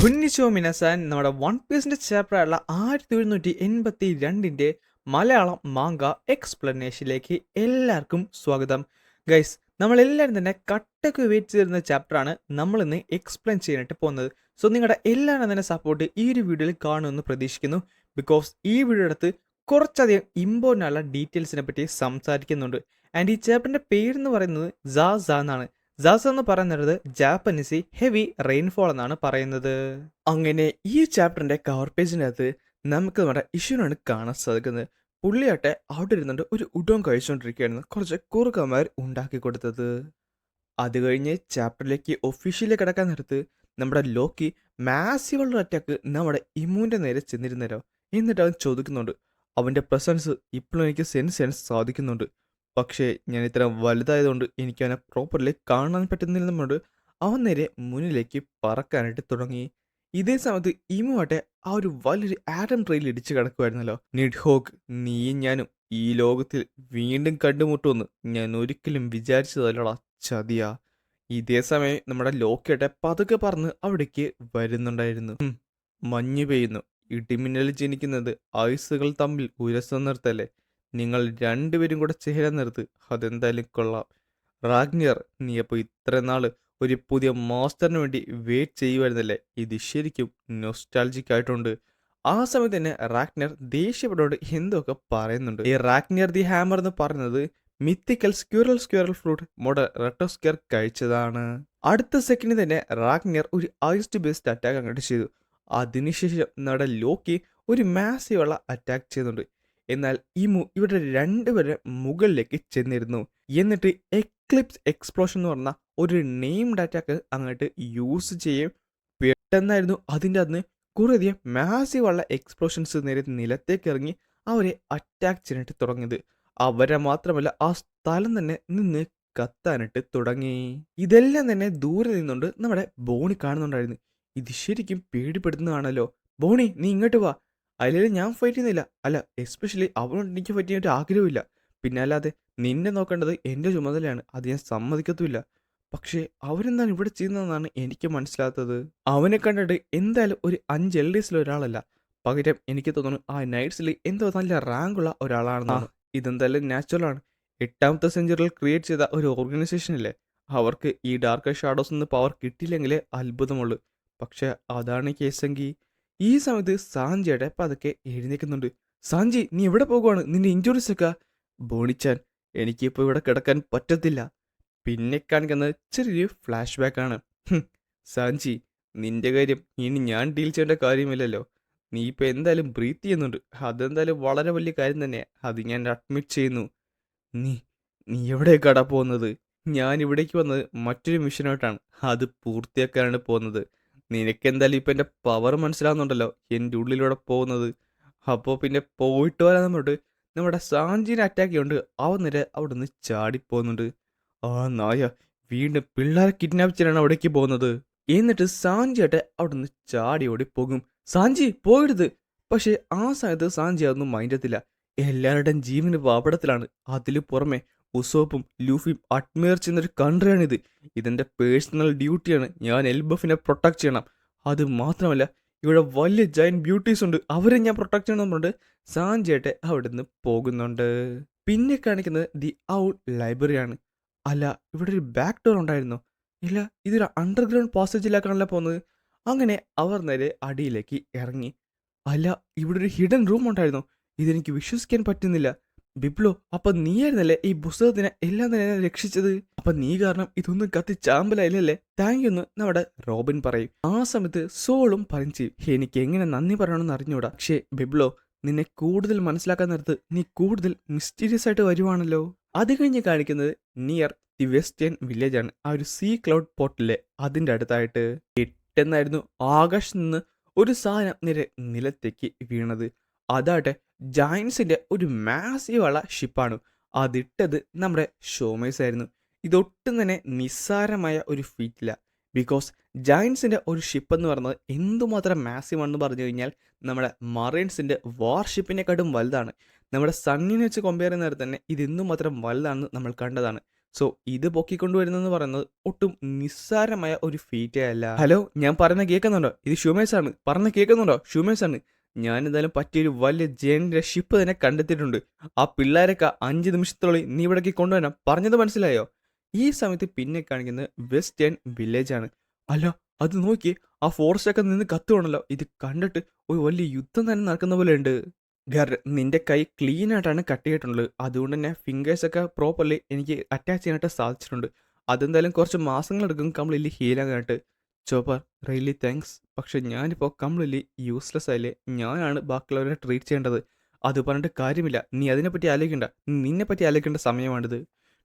കുഞ്ഞിച്ചോ മിനസാൻ നമ്മുടെ വൺ പീസിന്റെ ചാപ്റ്ററായുള്ള 1182ന്റെ മലയാളം മാങ്ക എക്സ്പ്ലനേഷനിലേക്ക് എല്ലാവർക്കും സ്വാഗതം. ഗൈസ്, നമ്മളെല്ലാവരും തന്നെ കട്ടക്ക് വെയിറ്റ് ചെയ്തിരുന്ന ചാപ്റ്ററാണ് നമ്മൾ ഇന്ന് എക്സ്പ്ലെയിൻ ചെയ്യാനായിട്ട് പോകുന്നത്. സോ നിങ്ങളുടെ എല്ലാവരും തന്നെ സപ്പോർട്ട് ഈ ഒരു വീഡിയോയിൽ കാണുമെന്ന് പ്രതീക്ഷിക്കുന്നു. ബിക്കോസ് ഈ വീഡിയോ അടുത്ത് കുറച്ചധികം ഇമ്പോർട്ടൻ്റ് ആയുള്ള ഡീറ്റെയിൽസിനെ പറ്റി സംസാരിക്കുന്നുണ്ട്. ആൻഡ് ഈ ചാപ്റ്ററിന്റെ പേരെന്ന് പറയുന്നത് സാസ എന്നാണ്. സാസ എന്ന് പറയുന്നത് ജാപ്പനീസ് ഹെവി റെയിൻഫോൾ എന്നാണ് പറയുന്നത്. അങ്ങനെ ഈ ചാപ്റ്ററിന്റെ കവർ പേജിനകത്ത് നമുക്ക് നമ്മുടെ ഇഷ്യൂനാണ് കാണാൻ സാധിക്കുന്നത്. പുള്ളിയാട്ടെ അവിടെ ഇരുന്നുകൊണ്ട് ഒരു ഉടോം കഴിച്ചുകൊണ്ടിരിക്കുകയായിരുന്നു കുറച്ച് കുറുക്കന്മാർ ഉണ്ടാക്കി കൊടുത്തത്. അത് കഴിഞ്ഞ് ചാപ്റ്ററിലേക്ക് ഒഫീഷ്യലി കിടക്കാൻ നേരത്ത് നമ്മുടെ ലോക്കി മാസീവുള്ള അറ്റാക്ക് നമ്മുടെ ഇമ്മുവിന്റെ നേരെ ചെന്നിരുന്നല്ലോ. എന്നിട്ട് അവൻ ചോദിക്കുന്നുണ്ട്, അവന്റെ പ്രസൻസ് ഇപ്പോഴും എനിക്ക് സെൻസ് ചെയ്യാൻ സാധിക്കുന്നുണ്ട്. പക്ഷേ ഞാൻ ഇത്ര വലുതായതുകൊണ്ട് എനിക്ക് അവനെ പ്രോപ്പർലി കാണാൻ പറ്റുന്നില്ലെന്നുകൊണ്ട് അവൻ നേരെ മുന്നിലേക്ക് പറക്കാനായിട്ട് തുടങ്ങി. ഇതേ സമയത്ത് ഇമുവാട്ടെ ആ ഒരു വലിയൊരു ആഡം ട്രെയിൽ ഇടിച്ചു കിടക്കുമായിരുന്നല്ലോ. നിഡ്ഹോക്ക്, നീയും ഞാനും ഈ ലോകത്തിൽ വീണ്ടും കണ്ടുമുട്ടുമെന്ന് ഞാൻ ഒരിക്കലും വിചാരിച്ചതല്ലടാ, ചതിയാ. ഇതേ സമയം നമ്മുടെ ലോക്കിയാട്ടെ പതുക്കെ പറന്ന് അവിടേക്ക് വരുന്നുണ്ടായിരുന്നു. മഞ്ഞ് പെയ്യുന്നു, ഇടിമിന്നൽ ജനിക്കുന്നത് ഐസുകൾ തമ്മിൽ ഉരസം നിർത്തല്ലേ. നിങ്ങൾ രണ്ടുപേരും കൂടെ ചേരാൻ നിർത്ത്, അതെന്തായാലും കൊള്ളാം. റാഗ്നിയർ, നീ അപ്പോൾ ഇത്ര നാള് ഒരു പുതിയ മാസ്റ്ററിന് വേണ്ടി വെയിറ്റ് ചെയ്യുമായിരുന്നല്ലേ. ഇത് ശരിക്കും നൊസ്റ്റാൾജിക് ആയിട്ടുണ്ട്. ആ സമയത്ത് തന്നെ റാഗ്നിയർ ദേഷ്യപ്പെട്ടോട് എന്തൊക്കെ പറയുന്നുണ്ട്. ഈ റാഗ്നിയർ ദി ഹാമർ എന്ന് പറയുന്നത് മിത്തിക്കൽ സ്ക്യൂറൽ ഫ്രൂട്ട് മോഡൽ റെട്ടോസ്ക്യർ കഴിച്ചതാണ്. അടുത്ത സെക്കൻഡിൽ തന്നെ റാഗ്നിയർ ഒരു ഐസ്ഡ് ബേസ്ഡ് അറ്റാക്ക് അങ്ങോട്ട് ചെയ്തു. അതിനുശേഷം നമ്മുടെ ലോക്കി ഒരു മാസീവുള്ള അറ്റാക്ക് ചെയ്യുന്നുണ്ട്. എന്നാൽ ഇമു ഇവിടെ രണ്ടുപേരെ മുകളിലേക്ക് ചെന്നിരുന്നു. എന്നിട്ട് എക്ലിപ്സ് എക്സ്പ്ലോഷൻ എന്ന് പറഞ്ഞ ഒരു നെയിംഡ് അറ്റാക്ക് അങ്ങോട്ട് യൂസ് ചെയ്യും. പെട്ടെന്നായിരുന്നു അതിൻ്റെ അന്ന് കുറേയധികം മാസീവുള്ള എക്സ്പ്ലോഷൻസ് നേരെ നിലത്തേക്ക് ഇറങ്ങി അവരെ അറ്റാക്ക് ചെയ്യാനായിട്ട് തുടങ്ങിയത്. അവരെ മാത്രമല്ല ആ സ്ഥലം തന്നെ നിന്ന് കത്താനായിട്ട് തുടങ്ങി. ഇതെല്ലാം തന്നെ ദൂരെ നിന്നുകൊണ്ട് നമ്മുടെ ബോണി കാണുന്നുണ്ടായിരുന്നു. ഇത് ശരിക്കും പേടിപ്പെടുത്തുന്നതാണല്ലോ. ബോണി, നീ ഇങ്ങോട്ട് വാ. അതിലും ഞാൻ ഫൈറ്റ് ചെയ്യുന്നില്ല, അല്ല എസ്പെഷ്യലി അവനോട് എനിക്ക് ഫൈറ്റ് ചെയ്യാൻ ഒരു ആഗ്രഹമില്ല. പിന്നെ അല്ലാതെ നിന്നെ നോക്കേണ്ടത് എൻ്റെ ചുമതലയാണ്, അത് ഞാൻ സമ്മതിക്കത്തുമില്ല. പക്ഷേ അവരെന്താണ് ഇവിടെ ചെയ്യുന്നതെന്നാണ് എനിക്ക് മനസ്സിലാത്തത്. അവനെ കണ്ടിട്ട് എന്തായാലും ഒരു 5 LDസിൽ ഒരാളല്ല, പകരം എനിക്ക് തോന്നുന്നു ആ നൈറ്റ്സിൽ എന്തോ നല്ല റാങ്കുള്ള ഒരാളാണെന്നാണ്. ഇതെന്തായാലും നാച്ചുറലാണ്. 8ാമത്തെ സെഞ്ചുറിയിൽ ക്രിയേറ്റ് ചെയ്ത ഒരു ഓർഗനൈസേഷൻ ഇല്ലേ, അവർക്ക് ഈ ഡാർക്ക് ഷാഡോസ് നിന്ന് പവർ കിട്ടിയില്ലെങ്കിലേ അത്ഭുതമുള്ളൂ. പക്ഷെ അതാണ് കേസെങ്കിൽ. ഈ സമയത്ത് സാഞ്ചിയുടെ പതുക്കെ എഴുന്നേക്കുന്നുണ്ട്. സാഞ്ചി, നീ എവിടെ പോകുവാണ്? നിന്റെ ഇഞ്ചുറീസ് ഒക്കെ. ബോണിച്ചാൻ, എനിക്കിപ്പോൾ ഇവിടെ കിടക്കാൻ പറ്റത്തില്ല. പിന്നെ കാണിക്കുന്നത് ചെറിയൊരു ഫ്ലാഷ് ബാക്ക് ആണ്. സാഞ്ചി, നിന്റെ കാര്യം ഇനി ഞാൻ ഡീൽ ചെയ്യേണ്ട കാര്യമില്ലല്ലോ. നീ ഇപ്പം എന്തായാലും ബ്രീത്ത് ചെയ്യുന്നുണ്ട്, അതെന്തായാലും വളരെ വലിയ കാര്യം തന്നെ, അത് ഞാൻ അഡ്മിറ്റ് ചെയ്യുന്നു. നീ നീ എവിടേക്കാടാ പോകുന്നത്? ഞാൻ ഇവിടേക്ക് വന്നത് മറ്റൊരു മിഷനായിട്ടാണ്, അത് പൂർത്തിയാക്കാനാണ് പോകുന്നത്. നിനക്കെന്തായാലും ഇപ്പം എൻ്റെ പവർ മനസ്സിലാവുന്നുണ്ടല്ലോ, എൻ്റെ ഉള്ളിലൂടെ പോകുന്നത്. അപ്പോൾ പിന്നെ പോയിട്ട് വരാൻ നമ്മുടെ സാഞ്ചിനെ അറ്റാക്ക് ചെയ്യുന്നുണ്ട്. അവൻ നേരെ അവിടെ നിന്ന് ചാടിപ്പോകുന്നുണ്ട്. ആ നായ വീണ്ടും പിള്ളേരെ കിഡ്നാപ്പ് ചെയ്യാനാണ് അവിടേക്ക് പോകുന്നത്. എന്നിട്ട് സാഞ്ചിയാട്ടെ അവിടെ നിന്ന് ചാടി ഓടി പോകും. സാഞ്ചി പോകരുത്. പക്ഷെ ആ സമയത്ത് സാഞ്ചി അതൊന്നും മൈൻഡത്തില്ല. എല്ലാവരുടെയും ജീവന് അപകടത്തിലാണ്. അതിനു പുറമെ ഉസോപ്പും ലൂഫിയും അഡ്മയർ ചെയ്യുന്നൊരു കൺട്രിയാണിത്. ഇതെൻ്റെ പേഴ്സണൽ ഡ്യൂട്ടിയാണ്. ഞാൻ എൽബഫിനെ പ്രൊട്ടക്ട് ചെയ്യണം. അത് മാത്രമല്ല ഇവിടെ വലിയ ജയന്റ് ബ്യൂട്ടീസ് ഉണ്ട്, അവരെ ഞാൻ പ്രൊട്ടക്ട് ചെയ്യണമെന്നുണ്ട്. സാഞ്ചിയാട്ടെ അവിടെ നിന്ന് പോകുന്നുണ്ട്. പിന്നെ കാണിക്കുന്നത് ദി ഔൾ ലൈബ്രറിയാണ്. അല്ല, ഇവിടെ ഒരു ബാക്ക് ഡോർ ഉണ്ടായിരുന്നോ? ഇല്ല, ഇതൊരു അണ്ടർഗ്രൗണ്ട് പാസേജിലേക്കാണല്ലോ പോകുന്നത്. അങ്ങനെ അവർ നേരെ അടിയിലേക്ക് ഇറങ്ങി. അല്ല, ഇവിടെ ഒരു ഹിഡൻ റൂം ഉണ്ടായിരുന്നോ? ഇതെനിക്ക് വിശ്വസിക്കാൻ പറ്റുന്നില്ല. ബിബ്ലോ, അപ്പൊ നീയായിരുന്നല്ലേ ഈ പുസ്തകത്തിനെ എല്ലാം തന്നെ രക്ഷിച്ചത്? അപ്പൊ നീ കാരണം ഇതൊന്നും കത്തി ചാമ്പലായില്ലല്ലേ? താങ്ക് യു എന്ന് നമ്മുടെ റോബിൻ പറയും. ആ സമയത്ത് സോളും പറയും ചെയ്യും, എനിക്ക് എങ്ങനെ നന്ദി പറയണമെന്ന് അറിഞ്ഞൂടാ. പക്ഷേ ബിബ്ലോ, നിന്നെ കൂടുതൽ മനസ്സിലാക്കാൻ നേരത്ത് നീ കൂടുതൽ മിസ്റ്റീരിയസ് ആയിട്ട് വരുവാണല്ലോ. അത് കഴിഞ്ഞ് കാണിക്കുന്നത് നിയർ ദി വെസ്റ്റേൺ വില്ലേജ് ആണ്. ആ ഒരു സീ ക്ലൗഡ് പോർട്ടിലെ അതിൻ്റെ അടുത്തായിട്ട് പെട്ടെന്നായിരുന്നു ആകാശത്ത് നിന്ന് ഒരു സാധനം നേരെ നിലത്തേക്ക് വീണത്. അതാട്ടെ ജയൻസിന്റെ ഒരു മാസീവുള്ള ഷിപ്പാണ്. അതിട്ടത് നമ്മുടെ ഷോമേഴ്സ് ആയിരുന്നു. ഇതൊട്ടും തന്നെ നിസ്സാരമായ ഒരു ഫീറ്റില്ല. ബിക്കോസ് ജയൻസിന്റെ ഒരു ഷിപ്പ് എന്ന് പറയുന്നത് എന്തുമാത്രം മാസീവ് ആണെന്ന് പറഞ്ഞു കഴിഞ്ഞാൽ നമ്മുടെ മറൈൻസിന്റെ വാർഷിപ്പിനെക്കാട്ടും വലുതാണ്. നമ്മുടെ സണ്ണിനെ വെച്ച് കമ്പയർ ചെയ്യുന്ന നേരത്തെ തന്നെ ഇത് എന്തുമാത്രം വലുതാണെന്ന് നമ്മൾ കണ്ടതാണ്. സോ ഇത് പൊക്കിക്കൊണ്ടുവരുന്നെന്ന് പറയുന്നത് ഒട്ടും നിസ്സാരമായ ഒരു ഫീറ്റേ അല്ല. ഹലോ, ഞാൻ പറയുന്ന കേൾക്കുന്നുണ്ടോ? ഇത് ഷുമേഴ്സ് ആണ്. പറഞ്ഞ കേൾക്കുന്നുണ്ടോ? ഷുമേഴ്സ് ആണ്. ഞാൻ എന്തായാലും പറ്റിയൊരു വലിയ ജയന്റെ ഷിപ്പ് തന്നെ കണ്ടെത്തിയിട്ടുണ്ട്. ആ പിള്ളേരൊക്കെ 5 നിമിഷത്തിനുള്ളിൽ നീ ഇവിടേക്ക് കൊണ്ടുവരാം. പറഞ്ഞത് മനസ്സിലായോ? ഈ സമയത്ത് പിന്നെ കാണിക്കുന്നത് വെസ്റ്റേൺ വില്ലേജ് ആണ്. അല്ല, അത് നോക്കി, ആ ഫോറസ്റ്റ് ഒക്കെ നിന്ന് കത്തുവാണല്ലോ. ഇത് കണ്ടിട്ട് ഒരു വലിയ യുദ്ധം തന്നെ നടക്കുന്ന പോലെ ഉണ്ട്. നിന്റെ കൈ ക്ലീൻ ആയിട്ടാണ് കട്ട് ചെയ്തിട്ടുള്ളത്. അതുകൊണ്ട് തന്നെ ഫിംഗേഴ്സ് ഒക്കെ പ്രോപ്പർലി എനിക്ക് അറ്റാച്ച് ചെയ്യാനായിട്ട് സാധിച്ചിട്ടുണ്ട്. അതെന്തായാലും കുറച്ച് മാസങ്ങളെടുക്കും കംപ്ലീറ്റ്ലി ഹീലാകാനായിട്ട്. Chopper, really thanks. പക്ഷെ ഞാനിപ്പോൾ കംപ്ലീറ്റ്ലി യൂസ്ലെസ് ആയില്ലേ. ഞാനാണ് ബാക്കിയുള്ളവരെ ട്രീറ്റ് ചെയ്യേണ്ടത്. അത് പറഞ്ഞിട്ട് കാര്യമില്ല. നീ അതിനെപ്പറ്റി ആലോചിക്കണ്ട. നിന്നെപ്പറ്റി ആലോചിക്കേണ്ട സമയമാണിത്.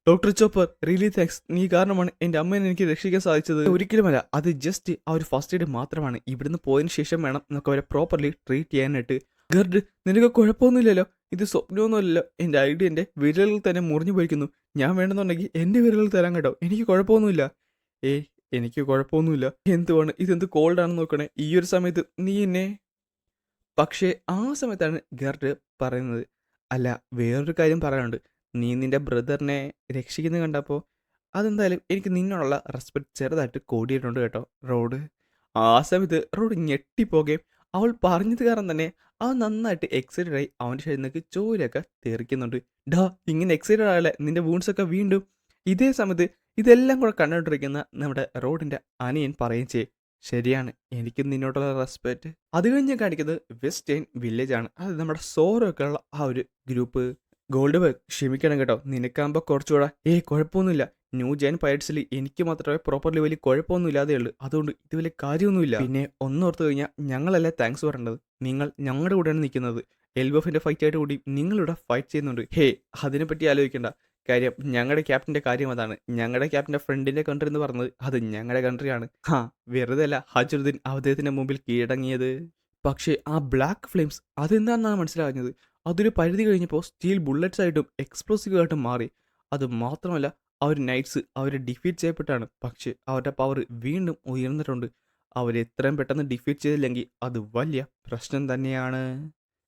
Doctor chopper, really thanks. നീ കാരണമാണ് എൻ്റെ അമ്മേനെ എനിക്ക് രക്ഷിക്കാൻ സാധിച്ചത്. ഒരിക്കലുമല്ല, അത് ജസ്റ്റ് ആ ഒരു ഫസ്റ്റ് എയ്ഡ് മാത്രമാണ്. ഇവിടുന്ന് പോയതിന് ശേഷം വേണം നമുക്ക് അവരെ പ്രോപ്പർലി ട്രീറ്റ് ചെയ്യാനായിട്ട്. ഗർഡ്, നിനക്ക് കുഴപ്പമൊന്നുമില്ലല്ലോ? ഇത് സ്വപ്നമൊന്നുമില്ലല്ലോ. എൻ്റെ ഐഡിയ എൻ്റെ വിരലുകൾ തന്നെ മുറിഞ്ഞു പോയിരിക്കുന്നു. ഞാൻ വേണമെന്നുണ്ടെങ്കിൽ എൻ്റെ വിരലുകൾ തരാൻ കേട്ടോ. എനിക്ക് കുഴപ്പമൊന്നുമില്ല. ഏയ്, എനിക്ക് കുഴപ്പമൊന്നുമില്ല. എന്തുവാണ് ഇതെന്ത് കോൾഡാണെന്ന് നോക്കണേ ഈ ഒരു സമയത്ത് നീ എന്നെ. പക്ഷേ ആ സമയത്താണ് ഗർഡ് പറയുന്നത്, അല്ല, വേറൊരു കാര്യം പറയാനുണ്ട്. നീ നിന്റെ ബ്രദറിനെ രക്ഷിക്കുന്നത് കണ്ടപ്പോൾ അതെന്തായാലും എനിക്ക് നിന്നോടുള്ള റെസ്പെക്ട് ചെറുതായിട്ട് കൂടിയിട്ടുണ്ട് കേട്ടോ റോഡ്. ആ സമയത്ത് റോഡ് ഞെട്ടിപ്പോകുകയും അവൾ പറഞ്ഞത് കാരണം തന്നെ അവൻ നന്നായിട്ട് എക്സൈറ്റഡ് ആയി അവൻ്റെ ശരീരത്തിലേക്ക് ചോരയൊക്കെ തെറിക്കുന്നുണ്ട്. ഡാ, ഇങ്ങനെ എക്സൈറ്റഡ് ആയാലേ നിന്റെ വൂൺസ് ഒക്കെ വീണ്ടും. ഇതേ സമയത്ത് ഇതെല്ലാം കൂടെ കണ്ടുകൊണ്ടിരിക്കുന്ന നമ്മുടെ റോഡിൻ്റെ അനിയൻ പറയുകയും ചെയ്യും, ശരിയാണ്, എനിക്ക് നിന്നോടുള്ള റെസ്പെക്റ്റ്. അത് കഴിഞ്ഞ് കാണിക്കുന്നത് വെസ്റ്റേൺ വില്ലേജ് ആണ്. അത് നമ്മുടെ സോറൊക്കെ ഉള്ള ആ ഒരു ഗ്രൂപ്പ്. ഗോൾഡ് ബർഗ്, ക്ഷമിക്കണം കേട്ടോ, നിനക്കാകുമ്പോൾ കുറച്ചുകൂടെ കുഴപ്പമൊന്നുമില്ല. ന്യൂ ജെൻ പൈററ്റ്സിൽ എനിക്ക് മാത്രമേ പ്രോപ്പർലി വലിയ കുഴപ്പമൊന്നും ഇല്ലാതെ ഉള്ളൂ. അതുകൊണ്ട് ഇത് വലിയ കാര്യമൊന്നുമില്ല. പിന്നെ ഒന്നോർത്ത് കഴിഞ്ഞാൽ ഞങ്ങളല്ലേ താങ്ക്സ് പറയേണ്ടത്. നിങ്ങൾ ഞങ്ങളുടെ കൂടെയാണ് നിൽക്കുന്നത്. എൽബഫിന്റെ ഫൈറ്റ് ആയിട്ട് കൂടി നിങ്ങളിവിടെ ഫൈറ്റ് ചെയ്യുന്നുണ്ട്. അതിനെപ്പറ്റി ആലോചിക്കേണ്ട കാര്യം. ഞങ്ങളുടെ ക്യാപ്റ്റന്റെ കാര്യം അതാണ്. ഞങ്ങളുടെ ക്യാപ്റ്റന്റെ ഫ്രണ്ടിന്റെ കൺട്രി എന്ന് പറഞ്ഞത് അത് ഞങ്ങളുടെ കൺട്രിയാണ്. വെറുതെ അല്ല ഹജറുദ്ദീൻ അദ്ദേഹത്തിന്റെ മുമ്പിൽ കീഴടങ്ങിയത്. പക്ഷേ ആ ബ്ലാക്ക് ഫ്ലെയിംസ് അതെന്താണെന്നാണ് മനസ്സിലാകുന്നത്. അതൊരു പരിധി കഴിഞ്ഞപ്പോൾ സ്റ്റീൽ ബുള്ളറ്റ്സ് ആയിട്ടും എക്സ്പ്ലോസീവ് ആയിട്ടും മാറി. അത് മാത്രമല്ല, അവർ നൈറ്റ്സ് അവരെ ഡിഫീറ്റ് ചെയ്യപ്പെട്ടാണ്. പക്ഷേ അവരുടെ പവർ വീണ്ടും ഉയർന്നിട്ടുണ്ട്. അവരെ എത്രയും പെട്ടെന്ന് ഡിഫീറ്റ് ചെയ്തില്ലെങ്കിൽ അത് വലിയ പ്രശ്നം തന്നെയാണ്.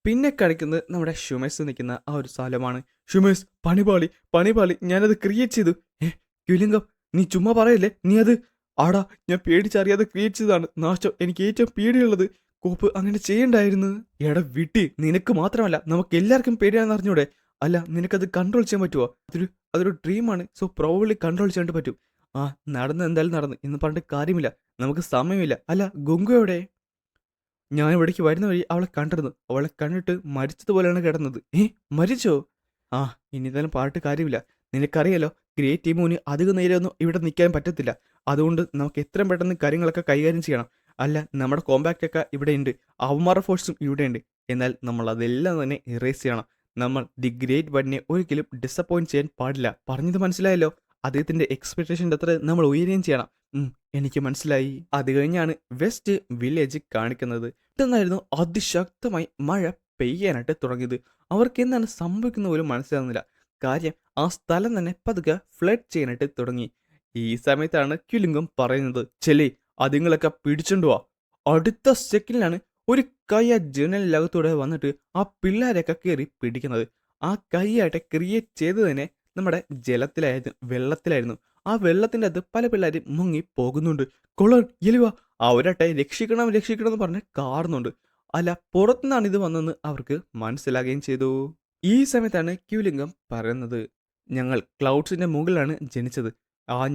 പിന്നെ കളിക്കുന്നത് നമ്മുടെ ഷുമേഴ്സ് നിൽക്കുന്ന ആ ഒരു സ്ഥലമാണ്. ഷുമേഴ്സ്, പണിപാളി പണിപാളി, ഞാനത് ക്രിയേറ്റ് ചെയ്തു. ക്യുലിംഗം, നീ ചുമ്മാ പറയല്ലേ, നീ അത്. ആടാ, ഞാൻ പേടിച്ചറിയാതെ ക്രിയേറ്റ് ചെയ്തതാണ്. നാശം, എനിക്ക് ഏറ്റവും പേടിയുള്ളത്. കോപ്പ് അങ്ങനെ ചെയ്യണ്ടായിരുന്നു. എടാ വിട്ടി, നിനക്ക് മാത്രമല്ല നമുക്ക് എല്ലാവർക്കും പേടിയാണെന്ന് അറിഞ്ഞൂടെ? അല്ല, നിനക്കത് കൺട്രോൾ ചെയ്യാൻ പറ്റുമോ? അതൊരു ഡ്രീമാണ്. സോ പ്രോബബ്ലി കൺട്രോൾ ചെയ്യാൻ പറ്റും. ആ, നടന്ന് എന്തായാലും നടന്ന് എന്ന് പറഞ്ഞിട്ട് കാര്യമില്ല. നമുക്ക് സമയമില്ല. അല്ല, ഗംഗു എവിടെ? ഞാൻ ഇവിടേക്ക് വരുന്ന വഴി അവളെ കണ്ടിരുന്നു. അവളെ കണ്ടിട്ട് മരിച്ചതുപോലെയാണ് കിടന്നത്. മരിച്ചോ? ആ, ഇനി എന്തായാലും പാട്ട് കാര്യമില്ല. നിനക്കറിയാലോ, ഗ്രേറ്റ് ടീമിന് അധികം നേരമൊന്നും ഇവിടെ നിൽക്കാൻ പറ്റത്തില്ല. അതുകൊണ്ട് നമുക്ക് എത്രയും പെട്ടെന്ന് കാര്യങ്ങളൊക്കെ കൈകാര്യം ചെയ്യണം. അല്ല, നമ്മുടെ കോമ്പാക്റ്റ് ഒക്കെ ഇവിടെ ഉണ്ട്. അവന്മാരുടെ ഫോഴ്സും ഇവിടെ ഉണ്ട്. എന്നാൽ നമ്മൾ അതെല്ലാം തന്നെ ഇറേസ് ചെയ്യണം. നമ്മൾ ദി ഗ്രേറ്റ് വണ്ണിനെ ഒരിക്കലും ഡിസപ്പോയിന്റ് ചെയ്യാൻ പാടില്ല. പറഞ്ഞത് മനസ്സിലായല്ലോ? അദ്ദേഹത്തിന്റെ എക്സ്പെക്ടേഷൻ്റെ അത്ര നമ്മൾ ഉയരുകയും ചെയ്യണം. എനിക്ക് മനസ്സിലായി. അത് കഴിഞ്ഞാണ് വെസ്റ്റ് വില്ലേജ് കാണിക്കുന്നത്. ഇതെന്നായിരുന്നു അതിശക്തമായി മഴ പെയ്യാനായിട്ട് തുടങ്ങിയത്. അവർക്ക് എന്താണ് സംഭവിക്കുന്ന പോലും മനസ്സിലാകുന്നില്ല. കാര്യം, ആ സ്ഥലം തന്നെ പതുക്കെ ഫ്ലഡ് ചെയ്യാനായിട്ട് തുടങ്ങി. ഈ സമയത്താണ് ക്യുലിംഗം പറയുന്നത്, ചെലി, അതുങ്ങളൊക്കെ പിടിച്ചുകൊണ്ടുവാ. അടുത്ത സെക്കൻഡിലാണ് ഒരു കൈ ആ ജനലിനകത്തൂടെ വന്നിട്ട് ആ പിള്ളേരെയൊക്കെ കയറി പിടിക്കുന്നത്. ആ കൈയായിട്ട് ക്രിയേറ്റ് ചെയ്ത് തന്നെ നമ്മുടെ ജലത്തിലായിരുന്നു, വെള്ളത്തിലായിരുന്നു. ആ വെള്ളത്തിൻ്റെ അകത്ത് പല പിള്ളേരും മുങ്ങി പോകുന്നുണ്ട്. കൊള്ളൻ എലിവ, അവരട്ടെ രക്ഷിക്കണം രക്ഷിക്കണം എന്ന് പറഞ്ഞ് കാറുന്നുണ്ട്. അല്ല, പുറത്തുനിന്നാണ് ഇത് വന്നെന്ന് അവർക്ക് മനസ്സിലാകുകയും ചെയ്തു. ഈ സമയത്താണ് ക്യുലിംഗം പറയുന്നത്, ഞങ്ങൾ ക്ലൗഡ്സിന്റെ മുകളിലാണ് ജനിച്ചത്.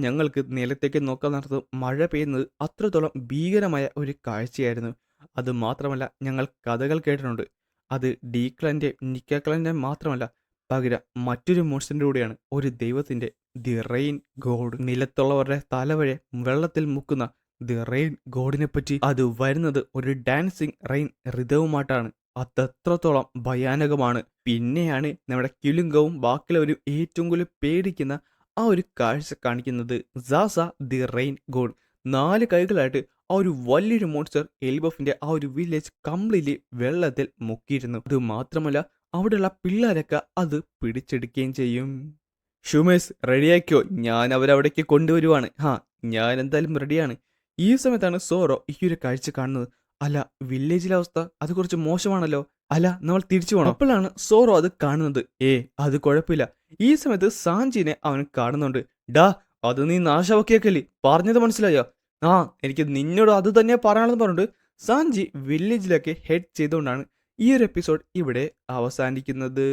ഞങ്ങൾക്ക് നിലത്തേക്ക് നോക്കാൻ നടത്തും മഴ പെയ്യുന്നത് അത്രത്തോളം ഭീകരമായ ഒരു കാഴ്ചയായിരുന്നു. അത് മാത്രമല്ല, ഞങ്ങൾ കഥകൾ കേട്ടിട്ടുണ്ട്. അത് ഡീക്ലൻ്റെ നിക്കക്ലൻ്റെ മാത്രമല്ല, പകരം മറ്റൊരു മോൺസ്റ്ററിൻ്റെ കൂടെയാണ്. ഒരു ദൈവത്തിൻ്റെ, ദി റെയിൻ ഗോഡ്. നിലത്തുള്ളവരുടെ തലവരെ വെള്ളത്തിൽ മുക്കുന്ന ദി റെയിൻ ഗോഡിനെ പറ്റി. അത് വരുന്നത് ഒരു ഡാൻസിങ് റെയിൻ ഋതവുമായിട്ടാണ്. അതെത്രത്തോളം ഭയാനകമാണ്. പിന്നെയാണ് നമ്മുടെ ക്യുലിംഗവും ബാക്കിയുള്ളവരും ഏറ്റവും കൂടുതൽ പേടിക്കുന്ന ആ ഒരു കാഴ്ച കാണിക്കുന്നത്. സാസ ദി റെയിൻ ഗോഡ് 4 കൈകളായിട്ട് ആ ഒരു വലിയൊരു മോൺസ്റ്റർ എൽബഫിന്റെ ആ ഒരു വില്ലേജ് കംപ്ലീറ്റ്ലി വെള്ളത്തിൽ മുക്കിയിരുന്നു. അത് മാത്രമല്ല, അവിടെയുള്ള പിള്ളേരൊക്കെ അത് പിടിച്ചെടുക്കുകയും ചെയ്യും. ഷുമേഴ്സ്, റെഡിയാക്കിയോ? ഞാൻ അവരവിടേക്ക് കൊണ്ടുവരുവാണ്. ഞാൻ എന്തായാലും റെഡിയാണ്. ഈ സമയത്താണ് സോറോ ഈ ഒരു കാഴ്ച കാണുന്നത്. അല്ല, വില്ലേജിലെ അവസ്ഥ അത് കുറച്ച് മോശമാണല്ലോ. അല്ല, നമ്മൾ തിരിച്ചു പോകണം. അപ്പോഴാണ് സോറോ അത് കാണുന്നത്. അത് കുഴപ്പമില്ല. ഈ സമയത്ത് സാഞ്ചിനെ അവൻ കാണുന്നുണ്ട്. ഡാ, അത് നീ നാശമാക്കിയേക്കല്ലേ, പറഞ്ഞത് മനസ്സിലായോ? ആ, എനിക്ക് നിന്നോട് അത് തന്നെ പറയാനെന്ന് പറഞ്ഞിട്ട് സാഞ്ചി വില്ലേജിലേക്ക് ഹെഡ് ചെയ്തുകൊണ്ടാണ് ഈ ഒരു എപ്പിസോഡ് ഇവിടെ അവസാനിക്കുന്നത്.